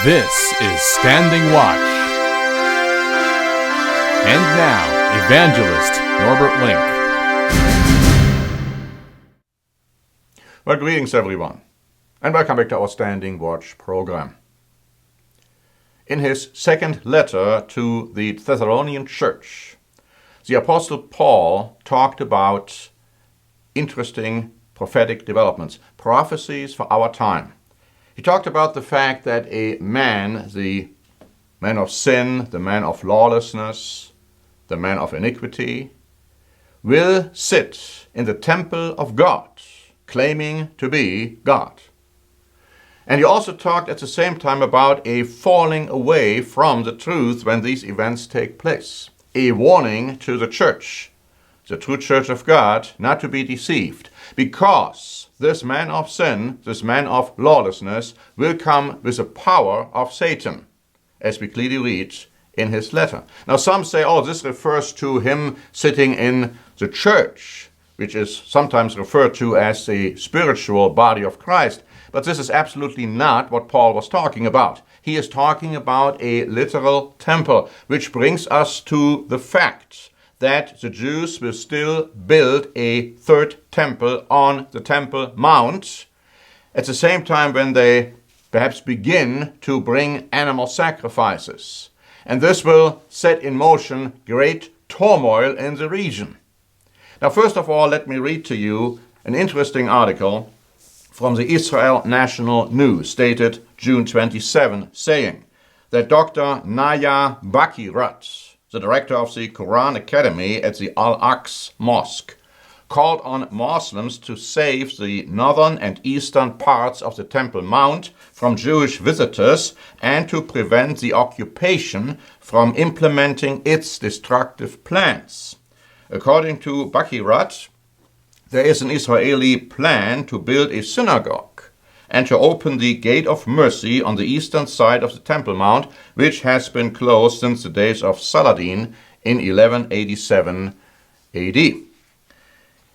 This is Standing Watch. And now, Evangelist Norbert Link. Well, greetings everyone, and welcome back to our Standing Watch program. In his second letter to the Thessalonian church, the Apostle Paul talked about interesting prophetic developments, prophecies for our time. He talked about the fact that a man, the man of sin, the man of lawlessness, the man of iniquity, will sit in the temple of God, claiming to be God. And he also talked at the same time about a falling away from the truth when these events take place. A warning to the church, the true church of God, not to be deceived, because this man of sin, this man of lawlessness, will come with the power of Satan, as we clearly read in his letter. Now some say, this refers to him sitting in the church, which is sometimes referred to as the spiritual body of Christ. But this is absolutely not what Paul was talking about. He is talking about a literal temple, which brings us to the fact that the Jews will still build a third temple on the Temple Mount at the same time when they perhaps begin to bring animal sacrifices. And this will set in motion great turmoil in the region. Now, first of all, let me read to you an interesting article from the Israel National News, dated June 27, saying that Dr. Naya Bakirat, the director of the Quran Academy at the Al-Aqsa Mosque, called on Muslims to save the northern and eastern parts of the Temple Mount from Jewish visitors and to prevent the occupation from implementing its destructive plans. According to Bakirat, there is an Israeli plan to build a synagogue and to open the Gate of Mercy on the eastern side of the Temple Mount, which has been closed since the days of Saladin in 1187 AD.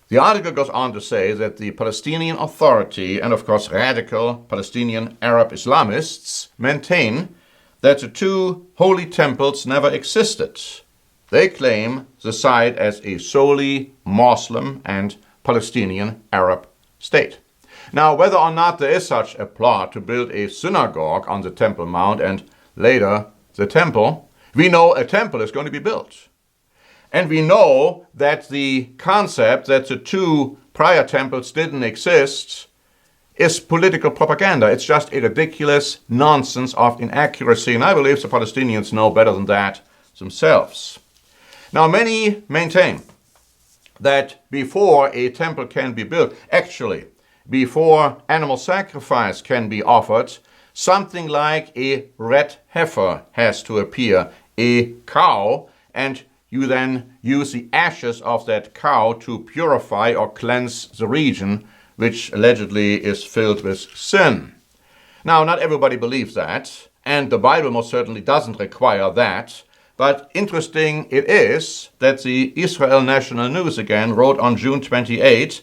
The article goes on to say that the Palestinian Authority and, of course, radical Palestinian Arab Islamists maintain that the two holy temples never existed. They claim the site as a solely Muslim and Palestinian Arab state. Now, whether or not there is such a plot to build a synagogue on the Temple Mount and later the temple, we know a temple is going to be built. And we know that the concept that the two prior temples didn't exist is political propaganda. It's just a ridiculous nonsense of inaccuracy, and I believe the Palestinians know better than that themselves. Now, many maintain that before a temple can be built, actually, before animal sacrifice can be offered, something like a red heifer has to appear, a cow, and you then use the ashes of that cow to purify or cleanse the region, which allegedly is filled with sin. Now, not everybody believes that, and the Bible most certainly doesn't require that. But interesting it is that the Israel National News again wrote on June 28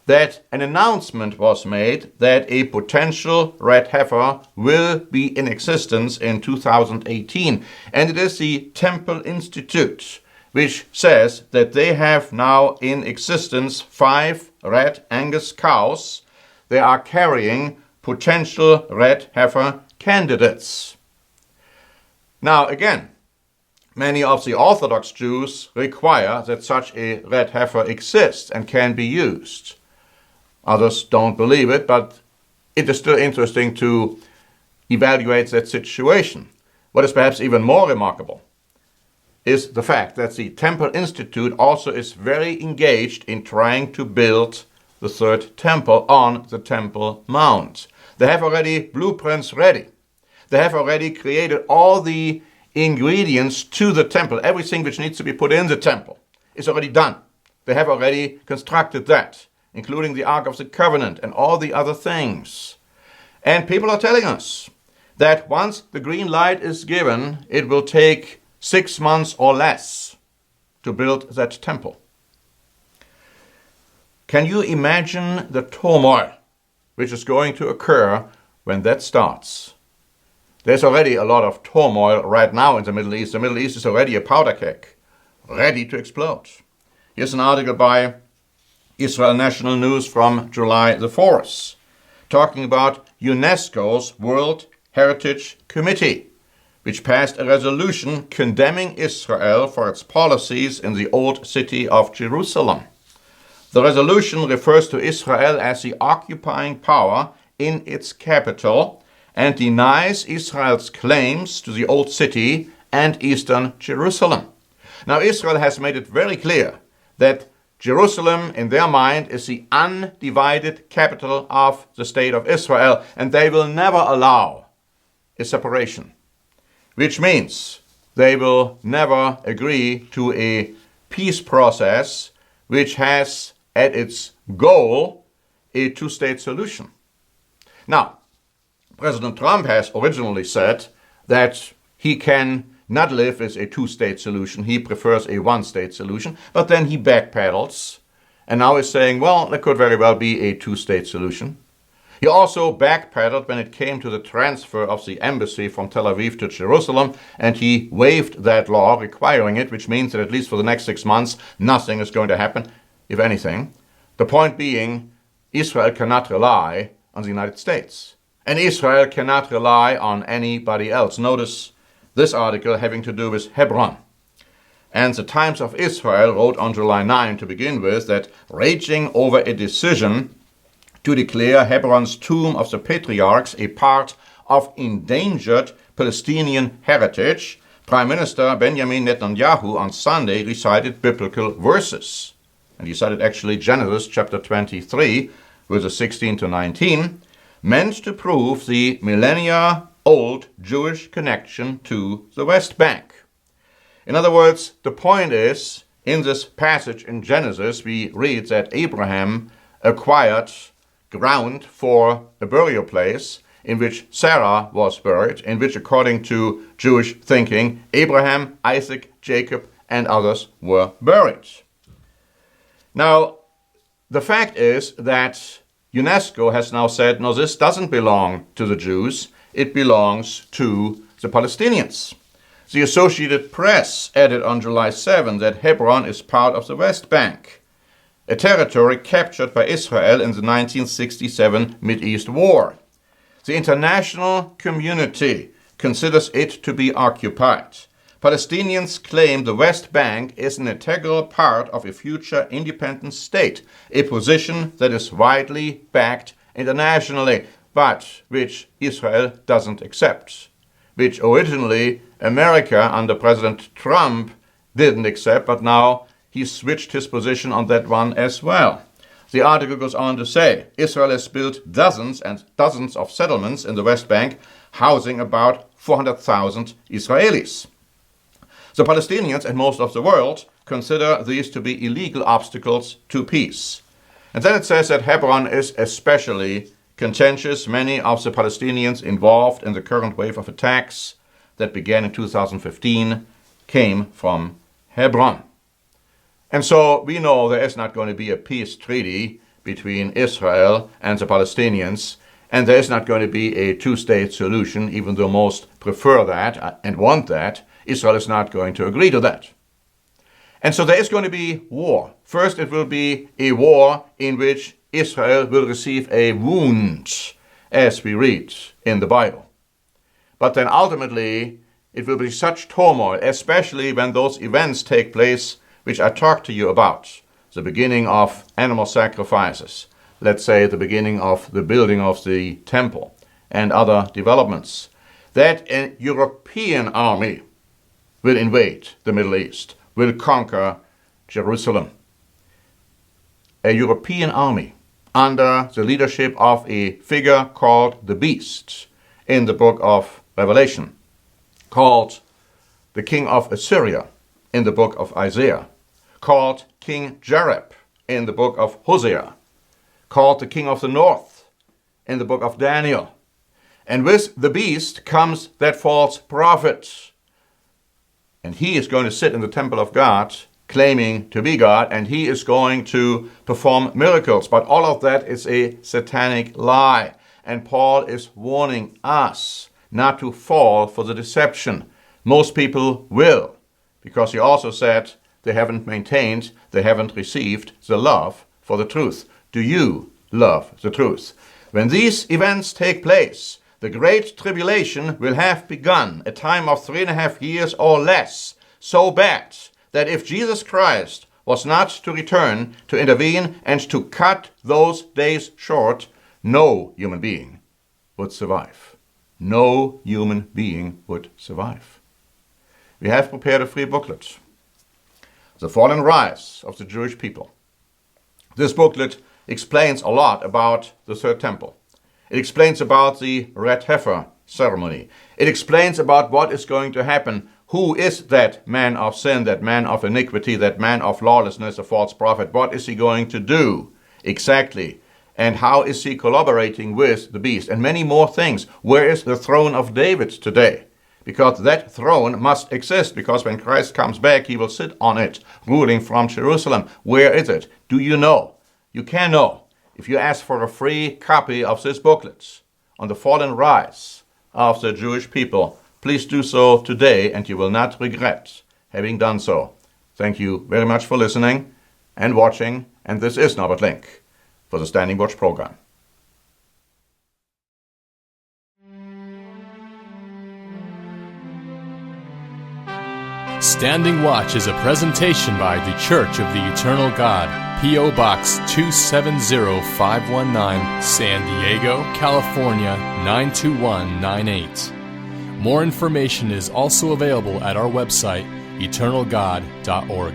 that an announcement was made that a potential red heifer will be in existence in 2018. And it is the Temple Institute which says that they have now in existence 5 red Angus cows. They are carrying potential red heifer candidates. Now again, many of the Orthodox Jews require that such a red heifer exists and can be used. Others don't believe it, but it is still interesting to evaluate that situation. What is perhaps even more remarkable is the fact that the Temple Institute also is very engaged in trying to build the third temple on the Temple Mount. They have already blueprints ready. They have already created all the ingredients to the temple. Everything which needs to be put in the temple is already done. They have already constructed that, including the Ark of the Covenant and all the other things. And people are telling us that once the green light is given, it will take 6 months or less to build that temple. Can you imagine the turmoil which is going to occur when that starts? There's already a lot of turmoil right now in the Middle East. The Middle East is already a powder keg, ready to explode. Here's an article by Israel National News from July the 4th, talking about UNESCO's World Heritage Committee, which passed a resolution condemning Israel for its policies in the old city of Jerusalem. The resolution refers to Israel as the occupying power in its capital and denies Israel's claims to the old city and eastern Jerusalem. Now, Israel has made it very clear that Jerusalem, in their mind, is the undivided capital of the state of Israel, and they will never allow a separation, which means they will never agree to a peace process which has at its goal a two-state solution. Now, President Trump has originally said that he can not live with a two-state solution. He prefers a one-state solution, but then he backpedals and now is saying, well, there could very well be a two-state solution. He also backpedaled when it came to the transfer of the embassy from Tel Aviv to Jerusalem, and he waived that law requiring it, which means that at least for the next 6 months, nothing is going to happen, if anything. The point being, Israel cannot rely on the United States, and Israel cannot rely on anybody else. Notice this article having to do with Hebron. And the Times of Israel wrote on July 9 to begin with that, raging over a decision to declare Hebron's tomb of the patriarchs a part of endangered Palestinian heritage, Prime Minister Benjamin Netanyahu on Sunday recited biblical verses. And he cited actually Genesis chapter 23, verses 16 to 19, meant to prove the millennia-old Jewish connection to the West Bank. In other words, the point is, in this passage in Genesis, we read that Abraham acquired ground for a burial place in which Sarah was buried, in which, according to Jewish thinking, Abraham, Isaac, Jacob, and others were buried. Now, the fact is that UNESCO has now said, no, this doesn't belong to the Jews, it belongs to the Palestinians. The Associated Press added on July 7 that Hebron is part of the West Bank, a territory captured by Israel in the 1967 Mideast War. The international community considers it to be occupied. Palestinians claim the West Bank is an integral part of a future independent state, a position that is widely backed internationally, but which Israel doesn't accept, which originally America under President Trump didn't accept, but now he switched his position on that one as well. The article goes on to say, Israel has built dozens and dozens of settlements in the West Bank, housing about 400,000 Israelis. The Palestinians and most of the world consider these to be illegal obstacles to peace. And then it says that Hebron is especially contentious. Many of the Palestinians involved in the current wave of attacks that began in 2015 came from Hebron. And so we know there is not going to be a peace treaty between Israel and the Palestinians, and there is not going to be a two-state solution, even though most prefer that and want that. Israel is not going to agree to that. And so there is going to be war. First, it will be a war in which Israel will receive a wound, as we read in the Bible. But then ultimately, it will be such turmoil, especially when those events take place which I talked to you about, the beginning of animal sacrifices, let's say the beginning of the building of the temple and other developments, that a European army will invade the Middle East, will conquer Jerusalem. A European army under the leadership of a figure called the Beast in the book of Revelation, called the king of Assyria in the book of Isaiah, called King Jareb in the book of Hosea, called the king of the north in the book of Daniel. And with the beast comes that false prophet. And he is going to sit in the temple of God, claiming to be God, and he is going to perform miracles. But all of that is a satanic lie. And Paul is warning us not to fall for the deception. Most people will, because he also said they haven't maintained, they haven't received the love for the truth. Do you love the truth? When these events take place, the great tribulation will have begun, a time of 3.5 years or less, so bad that if Jesus Christ was not to return, to intervene, and to cut those days short, no human being would survive. No human being would survive. We have prepared a free booklet, The Fall and Rise of the Jewish People. This booklet explains a lot about the Third Temple. It explains about the red heifer ceremony. It explains about what is going to happen. Who is that man of sin, that man of iniquity, that man of lawlessness, a false prophet? What is he going to do exactly? And how is he collaborating with the beast? And many more things. Where is the throne of David today? Because that throne must exist, because when Christ comes back, he will sit on it, ruling from Jerusalem. Where is it? Do you know? You can know if you ask for a free copy of this booklet on the fall and rise of the Jewish people. Please do so today, and you will not regret having done so. Thank you very much for listening and watching, and this is Norbert Link for the Standing Watch program. Standing Watch is a presentation by The Church of the Eternal God, P.O. Box 270519, San Diego, California 92198. More information is also available at our website, eternalgod.org.